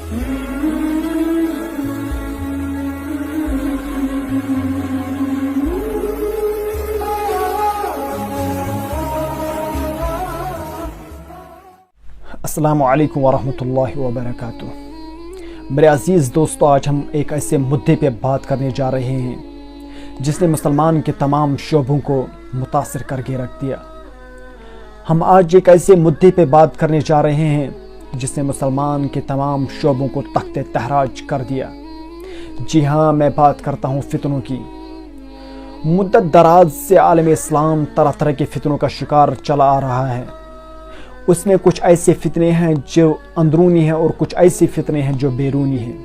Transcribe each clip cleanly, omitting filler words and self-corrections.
السلام علیکم ورحمۃ اللہ وبرکاتہ۔ میرے عزیز دوستو، آج ہم ایک ایسے مدعے پہ بات کرنے جا رہے ہیں جس نے مسلمان کے تمام شعبوں کو متاثر کر کے رکھ دیا۔ ہم آج ایک ایسے مدعے پہ بات کرنے جا رہے ہیں جس نے مسلمان کے تمام شعبوں کو تخت تہراج کر دیا۔ جی ہاں، میں بات کرتا ہوں فتنوں کی۔ مدت دراز سے عالم اسلام طرح طرح کے فتنوں کا شکار چلا آ رہا ہے۔ اس میں کچھ ایسے فتنے ہیں جو اندرونی ہیں اور کچھ ایسے فتنے ہیں جو بیرونی ہیں۔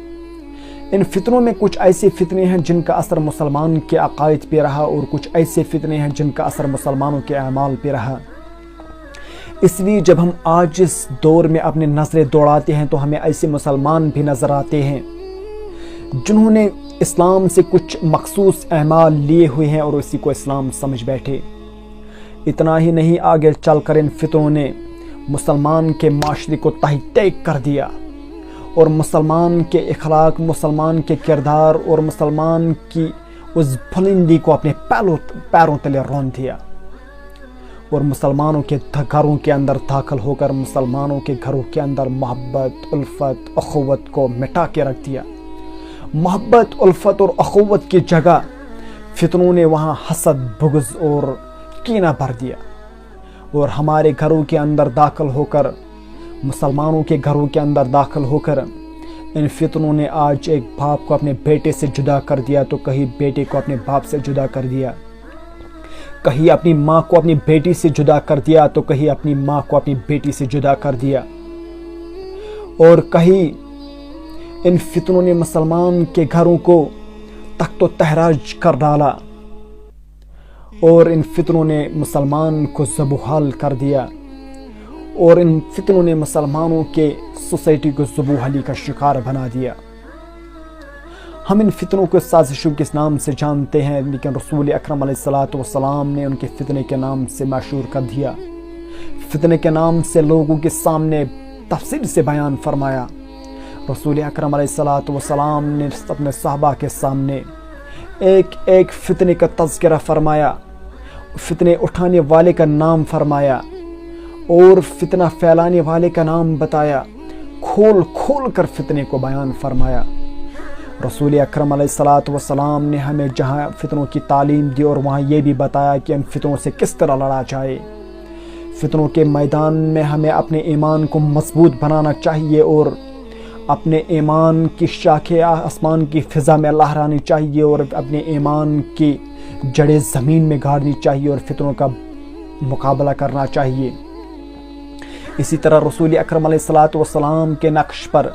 ان فتنوں میں کچھ ایسے فتنے ہیں جن کا اثر مسلمان کے عقائد پہ رہا اور کچھ ایسے فتنے ہیں جن کا اثر مسلمانوں کے اعمال پہ رہا۔ اس لیے جب ہم آج اس دور میں اپنے نظریں دوڑاتے ہیں تو ہمیں ایسے مسلمان بھی نظر آتے ہیں جنہوں نے اسلام سے کچھ مخصوص اعمال لیے ہوئے ہیں اور اسی کو اسلام سمجھ بیٹھے۔ اتنا ہی نہیں، آگے چل کر ان فتنوں نے مسلمان کے معاشرے کو تہی ٹیک کر دیا اور مسلمان کے اخلاق، مسلمان کے کردار اور مسلمان کی اس بلندی کو اپنے پیروں تلے رون دیا اور مسلمانوں کے گھروں کے اندر داخل ہو کر مسلمانوں کے گھروں کے اندر محبت، الفت، اخوت کو مٹا کے رکھ دیا۔ محبت، الفت اور اخوت کی جگہ فتنوں نے وہاں حسد، بغض اور کینہ بھر دیا اور ہمارے گھروں کے اندر داخل ہو کر، مسلمانوں کے گھروں کے اندر داخل ہو کر ان فتنوں نے آج ایک باپ کو اپنے بیٹے سے جدا کر دیا تو کہیں بیٹے کو اپنے باپ سے جدا کر دیا، کہیں اپنی ماں کو اپنی بیٹی سے جدا کر دیا تو کہیں اپنی ماں کو اپنی بیٹی سے جدا کر دیا، اور کہیں ان فتنوں نے مسلمان کے گھروں کو تخت و تہراج کر ڈالا اور ان فتنوں نے مسلمان کو ذب و حال کر دیا اور ان فتنوں نے مسلمانوں کے سوسائٹی کو ذب و حالی کا شکار بنا دیا۔ ہم ان فتنوں کو سازشوں کے نام سے جانتے ہیں، لیکن رسول اکرم علیہ السلام نے ان کے فتنے کے نام سے مشہور کر دیا۔ فتنے کے نام سے لوگوں کے سامنے تفصیل سے بیان فرمایا۔ رسول اکرم علیہ السلام نے اپنے صحابہ کے سامنے ایک ایک فتنے کا تذکرہ فرمایا، فتنے اٹھانے والے کا نام فرمایا اور فتنہ پھیلانے والے کا نام بتایا، کھول کھول کر فتنے کو بیان فرمایا۔ رسول اکرم علیہ السلام نے ہمیں جہاں فتنوں کی تعلیم دی اور وہاں یہ بھی بتایا کہ ان فتنوں سے کس طرح لڑا جائے۔ فتنوں کے میدان میں ہمیں اپنے ایمان کو مضبوط بنانا چاہیے اور اپنے ایمان کی شاخیں آسمان کی فضا میں لہرانی چاہیے اور اپنے ایمان کی جڑیں زمین میں گاڑنی چاہیے اور فتنوں کا مقابلہ کرنا چاہیے۔ اسی طرح رسول اکرم علیہ السلام کے نقش پر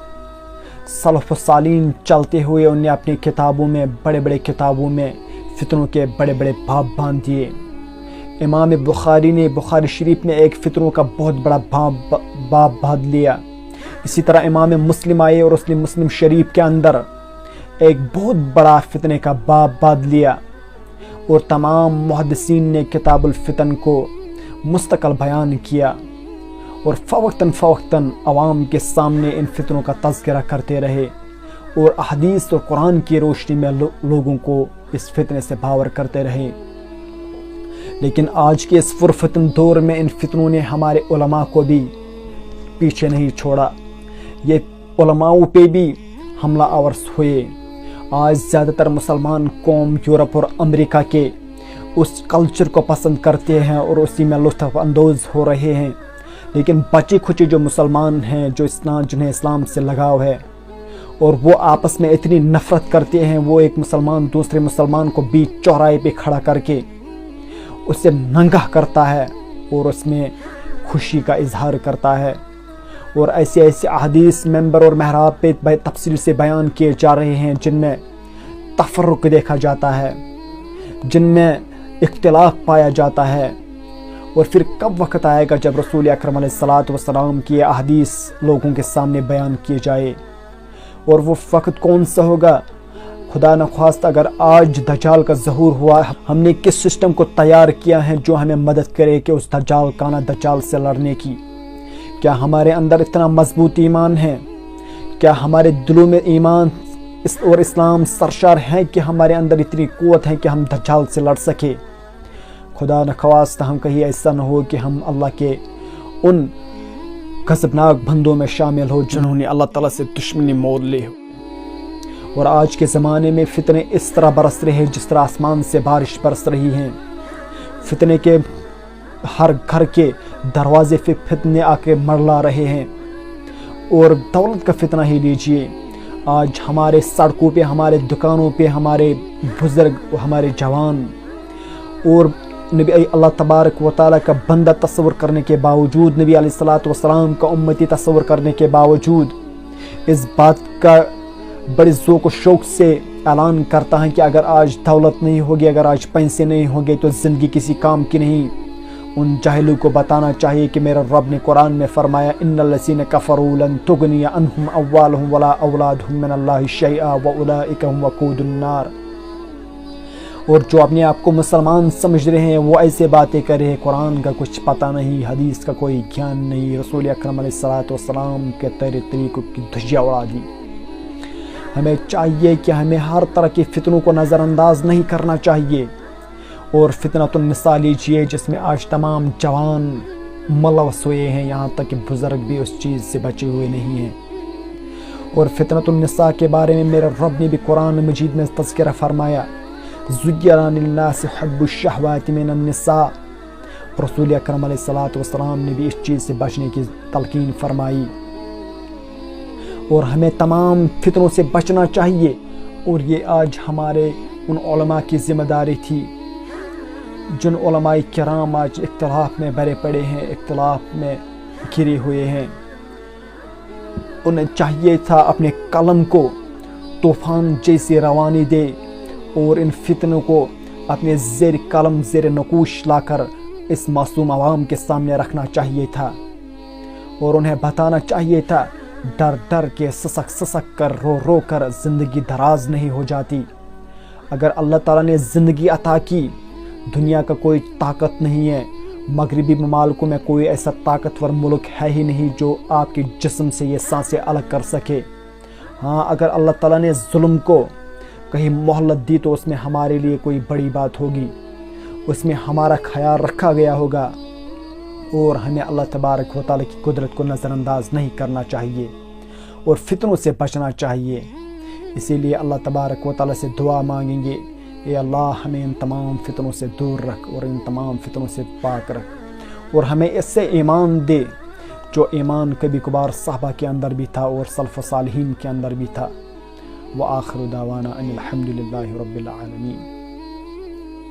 سلف و صالحین چلتے ہوئے انہوں نے اپنی کتابوں میں، بڑے بڑے کتابوں میں فتنوں کے بڑے بڑے باب باندھ دیے۔ امام بخاری نے بخاری شریف میں ایک فتنوں کا بہت بڑا باب باندھ لیا۔ اسی طرح امام مسلم آئے اور اس نے مسلم شریف کے اندر ایک بہت بڑا فتنے کا باب باندھ لیا اور تمام محدثین نے کتاب الفتن کو مستقل بیان کیا اور فوقتاً عوام کے سامنے ان فتنوں کا تذکرہ کرتے رہے اور احادیث اور قرآن کی روشنی میں لوگوں کو اس فتنے سے باور کرتے رہے۔ لیکن آج کے اس پرفتن دور میں ان فتنوں نے ہمارے علماء کو بھی پیچھے نہیں چھوڑا، یہ علماؤں پہ بھی حملہ آور ہوئے۔ آج زیادہ تر مسلمان قوم یورپ اور امریکہ کے اس کلچر کو پسند کرتے ہیں اور اسی میں لطف اندوز ہو رہے ہیں، لیکن بچے کھچے جو مسلمان ہیں جنہیں اسلام سے لگاؤ ہے اور وہ آپس میں اتنی نفرت کرتے ہیں، وہ ایک مسلمان دوسرے مسلمان کو بیچ چوراہے پہ کھڑا کر کے اسے ننگا کرتا ہے اور اس میں خوشی کا اظہار کرتا ہے اور ایسے احادیث ممبر اور محراب پہ تفصیل سے بیان کیے جا رہے ہیں جن میں تفرق دیکھا جاتا ہے، جن میں اختلاف پایا جاتا ہے۔ اور پھر کب وقت آئے گا جب رسول اکرم علیہ السلام کی احادیث لوگوں کے سامنے بیان کیے جائے، اور وہ وقت کون سا ہوگا؟ خدا نخواست اگر آج دجال کا ظہور ہوا، ہم نے کس سسٹم کو تیار کیا ہے جو ہمیں مدد کرے کہ اس دجال سے لڑنے کی؟ کیا ہمارے اندر اتنا مضبوط ایمان ہے کیا ہمارے دلوں میں ایمان اور اسلام سرشار ہیں کہ ہمارے اندر اتنی قوت ہے کہ ہم دجال سے لڑ سکے؟ خدا نخواستہ ہم کہیں ایسا نہ ہو کہ ہم اللہ کے ان غضبناک بندوں میں شامل ہو جنہوں نے اللہ تعالیٰ سے دشمنی مول لی ہو۔ اور آج کے زمانے میں فتنے اس طرح برس رہے ہیں جس طرح آسمان سے بارش برس رہی ہیں۔ فتنے کے ہر گھر کے دروازے پہ فتنے آ کے مرلا رہے ہیں۔ اور دولت کا فتنہ ہی لیجئے، آج ہمارے سڑکوں پہ، ہمارے دکانوں پہ ہمارے بزرگ، ہمارے جوان اور نبی اللہ تبارک و تعالیٰ کا بندہ تصور کرنے کے باوجود، نبی علیہ الصلوۃ والسلام کا امتی تصور کرنے کے باوجود اس بات کا بڑے ذوق و شوق سے اعلان کرتا ہے کہ اگر آج دولت نہیں ہوگی، اگر آج پیسے نہیں ہوں گے تو زندگی کسی کام کی نہیں۔ ان جاہلوں کو بتانا چاہیے کہ میرے رب نے قرآن میں فرمایا ان الذین کفروا لن تغنی عنہم اموالہم ولا اولادہم من اللہ شیئا واولئک هم وقود النار۔ اور جو اپنے آپ کو مسلمان سمجھ رہے ہیں وہ ایسے باتیں کر رہے ہیں، قرآن کا کچھ پتہ نہیں، حدیث کا کوئی گیان نہیں، رسول اکرم علیہ الصلوۃ والسلام کے طریقوں کی دھجیاں اڑا دی۔ ہمیں چاہیے کہ ہمیں ہر طرح کے فتنوں کو نظر انداز نہیں کرنا چاہیے۔ اور فتنۃ النساء لیجیے جس میں آج تمام جوان ملوث ہوئے ہیں، یہاں تک کہ بزرگ بھی اس چیز سے بچے ہوئے نہیں ہیں۔ اور فتنۃ النساء کے بارے میں میرے رب نے بھی قرآن مجید میں تذکرہ فرمایا، زُيِّنَ لِلنَّاسِ حُبُّ الشَّهَوَاتِ مِنَ النِّسَاءِ۔ رسول اکرم علیہ الصلوۃ والسلام نے بھی اس چیز سے بچنے کی تلقین فرمائی۔ اور ہمیں تمام فتنوں سے بچنا چاہیے۔ اور یہ آج ہمارے ان علماء کی ذمہ داری تھی جن علماء کرام آج اختلاف میں بھرے پڑے ہیں، اختلاف میں گھرے ہوئے ہیں۔ انہیں چاہیے تھا اپنے قلم کو طوفان جیسی روانی دے اور ان فتنوں کو اپنے زیر قلم، زیر نقوش لا کر اس معصوم عوام کے سامنے رکھنا چاہیے تھا۔ اور انہیں بتانا چاہیے تھا ڈر ڈر کے، سسک سسک کر، رو رو کر زندگی دراز نہیں ہو جاتی۔ اگر اللہ تعالیٰ نے زندگی عطا کی، دنیا کا کوئی طاقت نہیں ہے، مغربی ممالکوں میں کوئی ایسا طاقتور ملک ہے ہی نہیں جو آپ کے جسم سے یہ سانسیں الگ کر سکے۔ ہاں، اگر اللہ تعالیٰ نے ظلم کو کہیں مہلت دی تو اس میں ہمارے لیے کوئی بڑی بات ہوگی، اس میں ہمارا خیال رکھا گیا ہوگا۔ اور ہمیں اللہ تبارک و تعالیٰ کی قدرت کو نظر انداز نہیں کرنا چاہیے اور فتنوں سے بچنا چاہیے۔ اسی لیے اللہ تبارک و تعالیٰ سے دعا مانگیں گے، اے اللہ ہمیں ان تمام فتنوں سے دور رکھ اور ان تمام فتنوں سے پاک رکھ، اور ہمیں اس سے ایمان دے جو ایمان کبھی کبھار صحابہ کے اندر بھی تھا اور سلف و صالحین کے اندر بھی تھا۔ وآخر دعوانا ان الحمد للہ رب العالمین۔